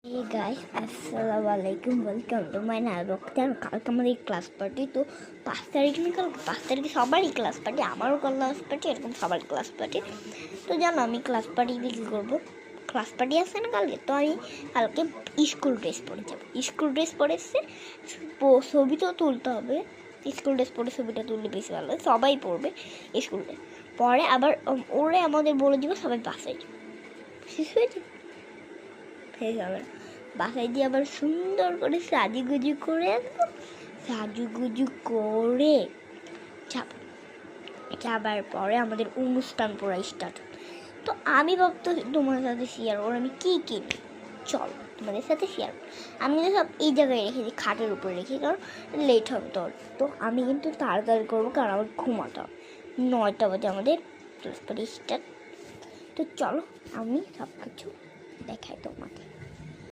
Hey guys, Assalamualaikum. Welcome to my Nalboktan. কালকে আমাদের class party, তো 5 তারিখ না, কালকে 5 তারিখে সবারই ক্লাস পার্টি, আমারও ক্লাস পার্টি, এরকম সবার ক্লাস পার্টি। তো জানো আমি ক্লাস পার্টিতে কী করবো, ক্লাস পার্টি আসছে না কালকে, তো আমি কালকে স্কুল ড্রেস পরে যাবো। স্কুল ড্রেস পরে এসছে, ছবি তো তুলতে হবে। স্কুল ড্রেস পরে ছবিটা তুললে বেশি ভালো হয়, সবাই পড়বে স্কুল ড্রেস পরে। আবার ওরে আমাদের বলে দিব সবাই বাসায় যাবে, শেষ হয়েছে হয়ে যাবে। বাসায় দিয়ে আবার সুন্দর করে সাজুগুজু করে আসবো, সাজুগুজু করে যাবার পরে আমাদের অনুষ্ঠান পড়া স্টার্ট। তো আমি ভাবতো তোমার সাথে শেয়ার করো আমি কী কিনি, চলো তোমাদের সাথে শেয়ার করো। আমি তো সব এই জায়গায় রেখেছি, খাটের উপরে রেখে, কারণ লেট হবে তোর। তো আমি কিন্তু তাড়াতাড়ি করবো, কারণ আমার ঘুমাতে হবে। 9টা বাজে আমাদের ক্লাস পড়া স্টার্ট। তো চলো আমি সব কিছু দেখাই তোমাকে।